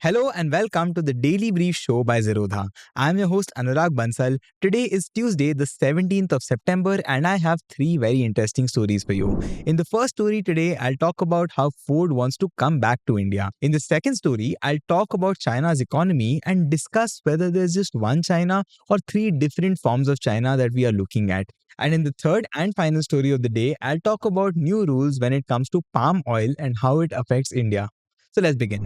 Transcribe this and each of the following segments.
Hello and welcome to the Daily Brief Show by Zerodha. I'm your host Anurag Bansal. Today is Tuesday, the 17th of September, and I have three very interesting stories for you. In the first story today, I'll talk about how Ford wants to come back to India. In the second story, I'll talk about China's economy and discuss whether there's just one China or three different forms of China that we are looking at. And in the third and final story of the day, I'll talk about new rules when it comes to palm oil and how it affects India. So let's begin.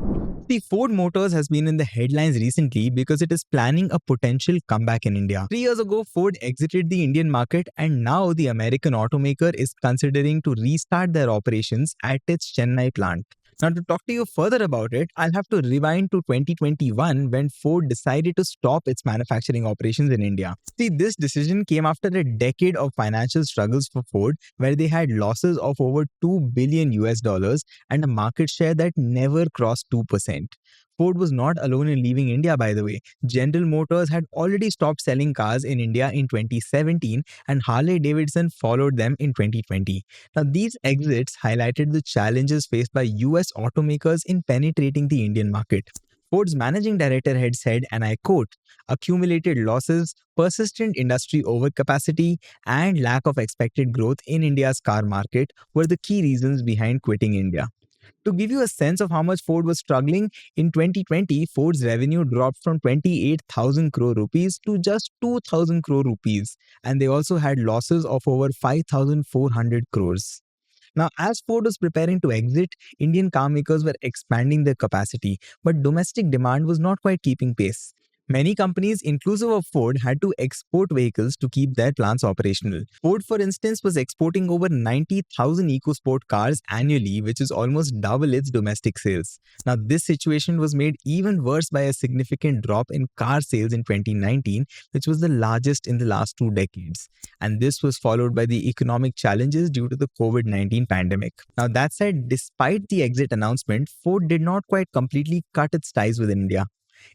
See, Ford Motors has been in the headlines recently because it is planning a potential comeback in India. 3 years ago, Ford exited the Indian market, and now the American automaker is considering to restart their operations at its Chennai plant. Now, to talk to you further about it, I'll have to rewind to 2021 when Ford decided to stop its manufacturing operations in India. See, this decision came after a decade of financial struggles for Ford, where they had losses of over 2 billion US dollars and a market share that never crossed 2%. Ford was not alone in leaving India, by the way. General Motors had already stopped selling cars in India in 2017, and Harley Davidson followed them in 2020. Now, these exits highlighted the challenges faced by US automakers in penetrating the Indian market. Ford's managing director had said, and I quote, accumulated losses, persistent industry overcapacity, and lack of expected growth in India's car market were the key reasons behind quitting India. To give you a sense of how much Ford was struggling, in 2020, Ford's revenue dropped from 28,000 crore rupees to just 2,000 crore rupees, and they also had losses of over 5,400 crores. Now, as Ford was preparing to exit, Indian car makers were expanding their capacity, but domestic demand was not quite keeping pace. Many companies, inclusive of Ford, had to export vehicles to keep their plants operational. Ford, for instance, was exporting over 90,000 EcoSport cars annually, which is almost double its domestic sales. Now, this situation was made even worse by a significant drop in car sales in 2019, which was the largest in the last 2 decades. And this was followed by the economic challenges due to the COVID-19 pandemic. Now, that said, despite the exit announcement, Ford did not quite completely cut its ties with India.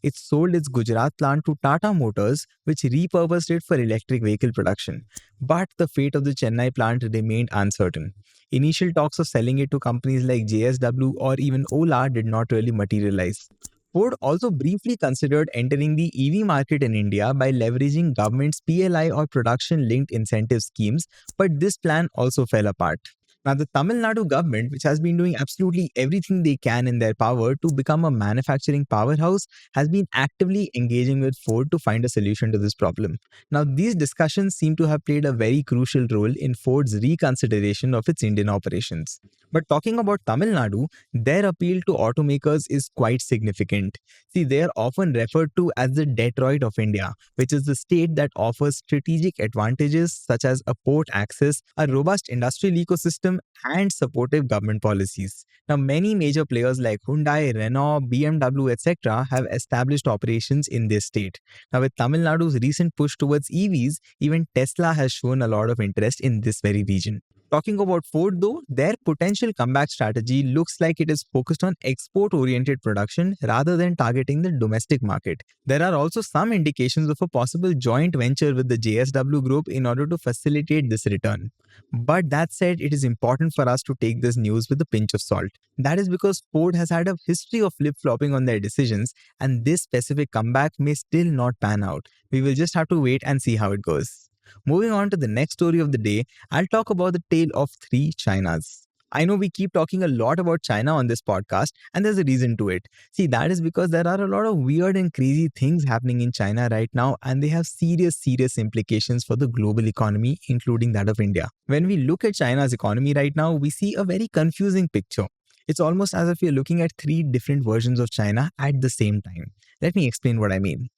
It sold its Gujarat plant to Tata Motors, which repurposed it for electric vehicle production. But the fate of the Chennai plant remained uncertain. Initial talks of selling it to companies like JSW or even Ola did not really materialize. Ford also briefly considered entering the EV market in India by leveraging government's PLI or production linked incentive schemes, but this plan also fell apart. Now, the Tamil Nadu government, which has been doing absolutely everything they can in their power to become a manufacturing powerhouse, has been actively engaging with Ford to find a solution to this problem. Now, these discussions seem to have played a very crucial role in Ford's reconsideration of its Indian operations. But talking about Tamil Nadu, their appeal to automakers is quite significant. See, they are often referred to as the Detroit of India, which is the state that offers strategic advantages such as a port access, a robust industrial ecosystem, and supportive government policies. Now, many major players like Hyundai, Renault, BMW, etc. have established operations in this state. Now, with Tamil Nadu's recent push towards EVs, even Tesla has shown a lot of interest in this very region. Talking about Ford though, their potential comeback strategy looks like it is focused on export-oriented production rather than targeting the domestic market. There are also some indications of a possible joint venture with the JSW group in order to facilitate this return. But that said, it is important for us to take this news with a pinch of salt. That is because Ford has had a history of flip-flopping on their decisions, and this specific comeback may still not pan out. We will just have to wait and see how it goes. Moving on to the next story of the day, I'll talk about the tale of three Chinas. I know we keep talking a lot about China on this podcast, and there's a reason to it. See, that is because there are a lot of weird and crazy things happening in China right now, and they have serious implications for the global economy, including that of India. When we look at China's economy right now, we see a very confusing picture. It's almost as if we're looking at three different versions of China at the same time. Let me explain what I mean.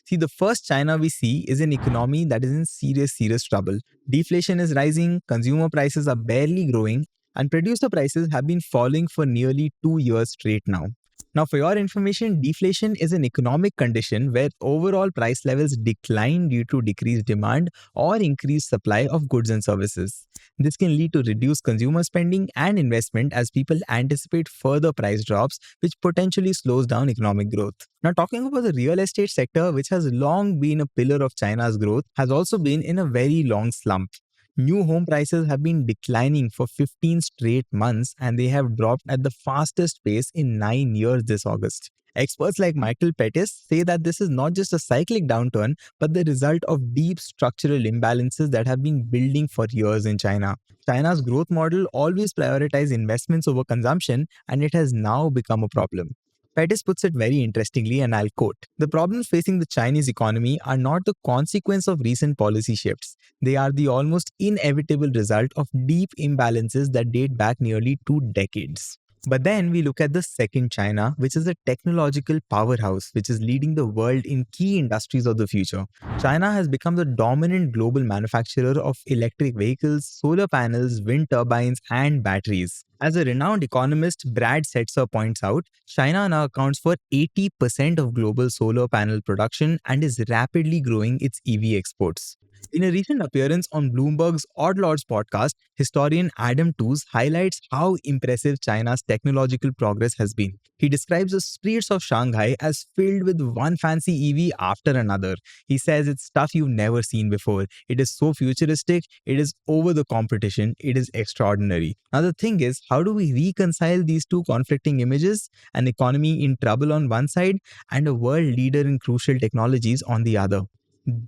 See, the first China we see is an economy that is in serious trouble. Deflation is rising, consumer prices are barely growing, and producer prices have been falling for nearly 2 years straight now. Now, for your information, deflation is an economic condition where overall price levels decline due to decreased demand or increased supply of goods and services. This can lead to reduced consumer spending and investment as people anticipate further price drops, which potentially slows down economic growth. Now, talking about the real estate sector, which has long been a pillar of China's growth, has also been in a very long slump. New home prices have been declining for 15 straight months and they have dropped at the fastest pace in 9 years this August. Experts like Michael Pettis say that this is not just a cyclic downturn, but the result of deep structural imbalances that have been building for years in China. China's growth model always prioritized investments over consumption, and it has now become a problem. Pettis puts it very interestingly, and I'll quote: "The problems facing the Chinese economy are not the consequence of recent policy shifts. They are the almost inevitable result of deep imbalances that date back nearly 2 decades." But then we look at the second China, which is a technological powerhouse which is leading the world in key industries of the future. China has become the dominant global manufacturer of electric vehicles, solar panels, wind turbines, and batteries. As a renowned economist, Brad Setzer points out, China now accounts for 80% of global solar panel production and is rapidly growing its EV exports. In a recent appearance on Bloomberg's Odd Lots podcast, historian Adam Tooze highlights how impressive China's technological progress has been. He describes the streets of Shanghai as filled with one fancy EV after another. He says it's stuff you've never seen before. It is so futuristic, it is over the competition, it is extraordinary. Now, the thing is, how do we reconcile these two conflicting images? An economy in trouble on one side and a world leader in crucial technologies on the other.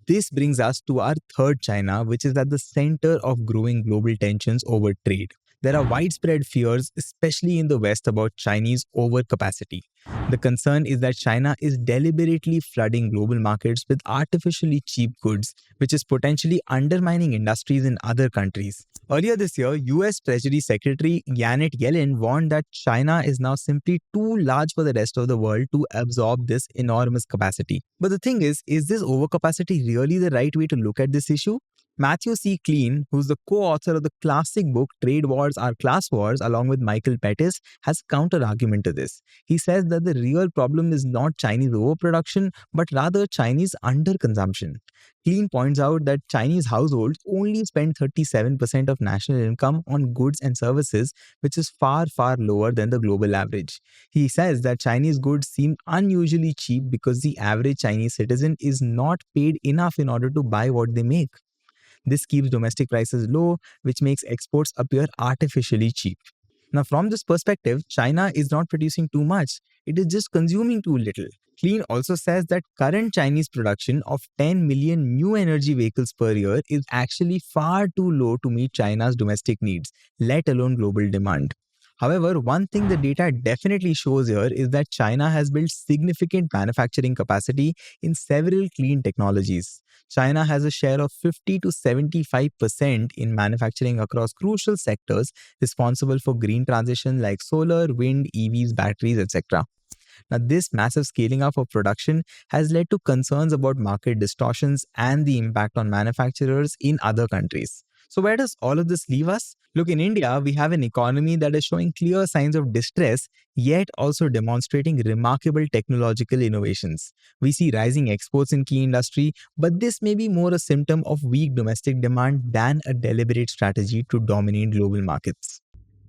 This brings us to our third China, which is at the center of growing global tensions over trade. There are widespread fears, especially in the West, about Chinese overcapacity. The concern is that China is deliberately flooding global markets with artificially cheap goods, which is potentially undermining industries in other countries. Earlier this year, US Treasury Secretary Janet Yellen warned that China is now simply too large for the rest of the world to absorb this enormous capacity. But the thing is this overcapacity really the right way to look at this issue? Matthew C. Klein, who's the co-author of the classic book Trade Wars Are Class Wars, along with Michael Pettis, has a counter-argument to this. He says that the real problem is not Chinese overproduction, but rather Chinese underconsumption. Klein points out that Chinese households only spend 37% of national income on goods and services, which is far, far lower than the global average. He says that Chinese goods seem unusually cheap because the average Chinese citizen is not paid enough in order to buy what they make. This keeps domestic prices low, which makes exports appear artificially cheap. Now, from this perspective, China is not producing too much, it is just consuming too little. Klein also says that current Chinese production of 10 million new energy vehicles per year is actually far too low to meet China's domestic needs, let alone global demand. However, one thing the data definitely shows here is that China has built significant manufacturing capacity in several clean technologies. China has a share of 50 to 75% in manufacturing across crucial sectors responsible for green transition like solar, wind, EVs, batteries, etc. Now, this massive scaling up of production has led to concerns about market distortions and the impact on manufacturers in other countries. So, where does all of this leave us? Look, in India, we have an economy that is showing clear signs of distress, yet also demonstrating remarkable technological innovations. We see rising exports in key industry, but this may be more a symptom of weak domestic demand than a deliberate strategy to dominate global markets.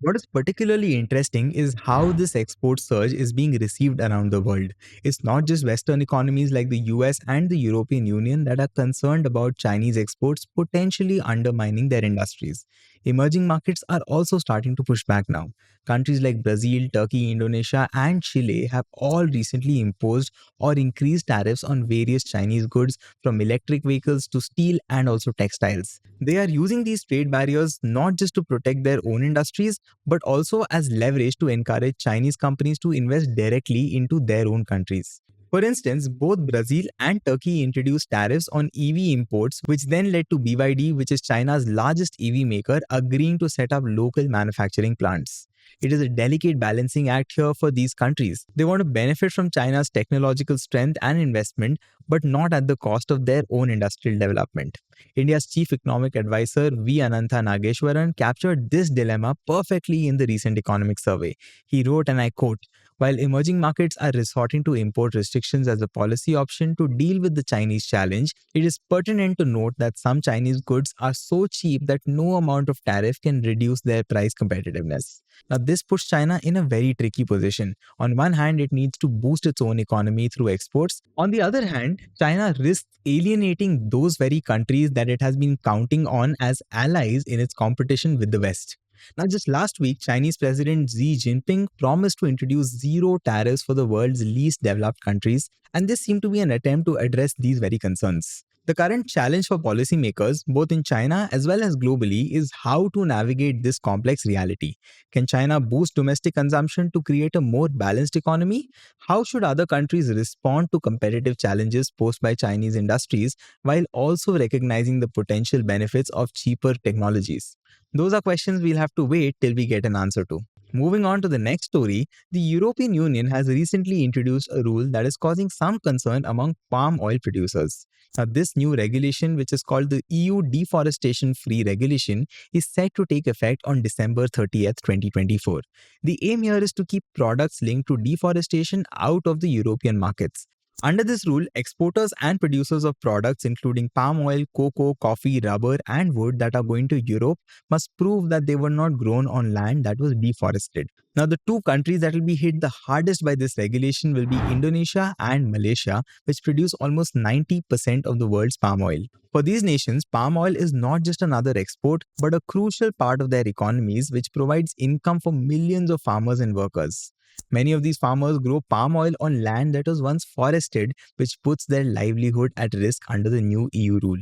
What is particularly interesting is how this export surge is being received around the world. It's not just Western economies like the US and the European Union that are concerned about Chinese exports potentially undermining their industries. Emerging markets are also starting to push back now. Countries like Brazil, Turkey, Indonesia, and Chile have all recently imposed or increased tariffs on various Chinese goods from electric vehicles to steel and also textiles. They are using these trade barriers not just to protect their own industries, but also as leverage to encourage Chinese companies to invest directly into their own countries. For instance, both Brazil and Turkey introduced tariffs on EV imports, which then led to BYD, which is China's largest EV maker, agreeing to set up local manufacturing plants. It is a delicate balancing act here for these countries. They want to benefit from China's technological strength and investment, but not at the cost of their own industrial development. India's chief economic advisor V. Anantha Nageshwaran captured this dilemma perfectly in the recent economic survey. He wrote, and I quote, While emerging markets are resorting to import restrictions as a policy option to deal with the Chinese challenge, it is pertinent to note that some Chinese goods are so cheap that no amount of tariff can reduce their price competitiveness. Now, this puts China in a very tricky position. On one hand, it needs to boost its own economy through exports. On the other hand, China risks alienating those very countries that it has been counting on as allies in its competition with the West. Now, just last week, Chinese President Xi Jinping promised to introduce zero tariffs for the world's least developed countries, and this seemed to be an attempt to address these very concerns. The current challenge for policymakers, both in China as well as globally, is how to navigate this complex reality. Can China boost domestic consumption to create a more balanced economy? How should other countries respond to competitive challenges posed by Chinese industries while also recognizing the potential benefits of cheaper technologies? Those are questions we'll have to wait till we get an answer to. Moving on to the next story, the European Union has recently introduced a rule that is causing some concern among palm oil producers. Now, this new regulation, which is called the EU Deforestation Free Regulation, is set to take effect on December 30th, 2024. The aim here is to keep products linked to deforestation out of the European markets. Under this rule, exporters and producers of products including palm oil, cocoa, coffee, rubber, and wood that are going to Europe must prove that they were not grown on land that was deforested. Now, the two countries that will be hit the hardest by this regulation will be Indonesia and Malaysia, which produce almost 90% of the world's palm oil. For these nations, palm oil is not just another export, but a crucial part of their economies, which provides income for millions of farmers and workers. Many of these farmers grow palm oil on land that was once forested, which puts their livelihood at risk under the new EU rule.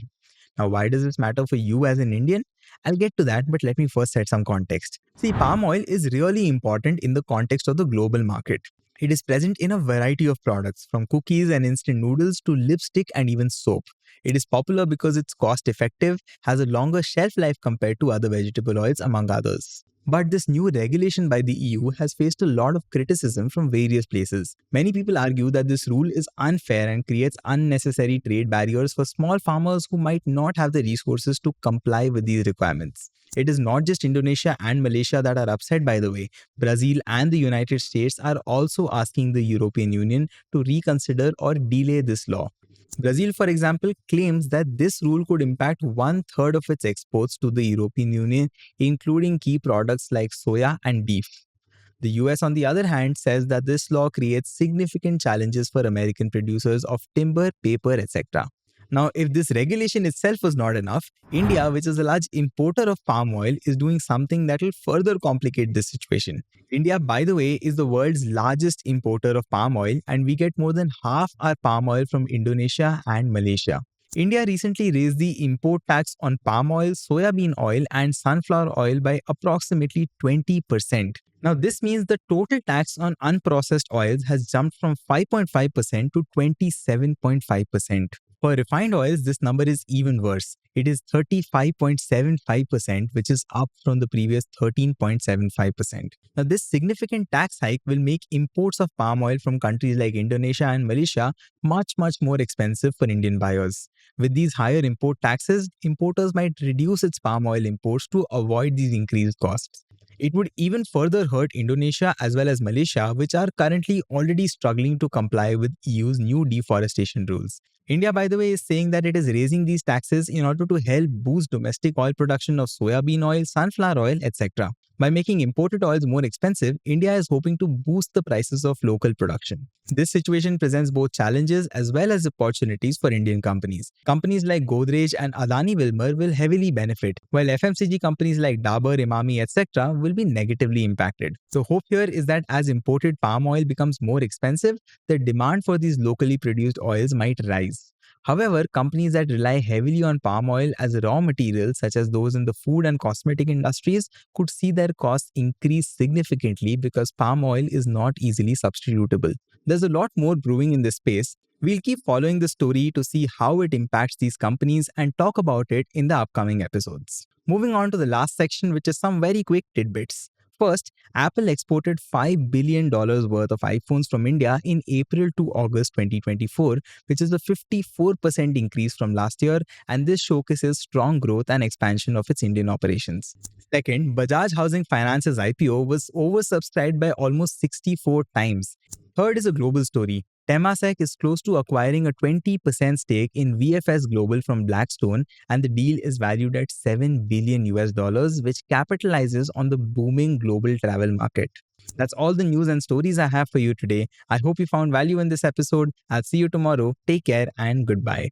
Now, why does this matter for you as an Indian? I'll get to that, but let me first set some context. See, palm oil is really important in the context of the global market. It is present in a variety of products, from cookies and instant noodles to lipstick and even soap. It is popular because it's cost effective, has a longer shelf life compared to other vegetable oils, among others. But this new regulation by the EU has faced a lot of criticism from various places. Many people argue that this rule is unfair and creates unnecessary trade barriers for small farmers who might not have the resources to comply with these requirements. It is not just Indonesia and Malaysia that are upset, by the way. Brazil and the United States are also asking the European Union to reconsider or delay this law. Brazil, for example, claims that this rule could impact one-third of its exports to the European Union, including key products like soya and beef. The US, on the other hand, says that this law creates significant challenges for American producers of timber, paper, etc. Now, if this regulation itself was not enough, India, which is a large importer of palm oil, is doing something that will further complicate this situation. India, by the way, is the world's largest importer of palm oil, and we get more than half our palm oil from Indonesia and Malaysia. India recently raised the import tax on palm oil, soybean oil, and sunflower oil by approximately 20%. Now, this means the total tax on unprocessed oils has jumped from 5.5% to 27.5%. For refined oils, this number is even worse. It is 35.75%, which is up from the previous 13.75%. Now, this significant tax hike will make imports of palm oil from countries like Indonesia and Malaysia much more expensive for Indian buyers. With these higher import taxes, importers might reduce its palm oil imports to avoid these increased costs. It would even further hurt Indonesia as well as Malaysia, which are currently already struggling to comply with EU's new deforestation rules. India, by the way, is saying that it is raising these taxes in order to help boost domestic oil production of soybean oil, sunflower oil, etc. By making imported oils more expensive, India is hoping to boost the prices of local production. This situation presents both challenges as well as opportunities for Indian companies. Companies like Godrej and Adani Wilmar will heavily benefit, while FMCG companies like Dabur, Emami, etc. will be negatively impacted. The hope here is that as imported palm oil becomes more expensive, the demand for these locally produced oils might rise. However, companies that rely heavily on palm oil as raw materials, such as those in the food and cosmetic industries, could see their costs increase significantly because palm oil is not easily substitutable. There's a lot more brewing in this space. We'll keep following the story to see how it impacts these companies and talk about it in the upcoming episodes. Moving on to the last section, which is some very quick tidbits. First, Apple exported $5 billion worth of iPhones from India in April to August 2024, which is a 54% increase from last year, and this showcases strong growth and expansion of its Indian operations. Second, Bajaj Housing Finance's IPO was oversubscribed by almost 64 times. Third is a global story. Temasek is close to acquiring a 20% stake in VFS Global from Blackstone, and the deal is valued at 7 billion US dollars, which capitalizes on the booming global travel market. That's all the news and stories I have for you today. I hope you found value in this episode. I'll see you tomorrow. Take care and goodbye.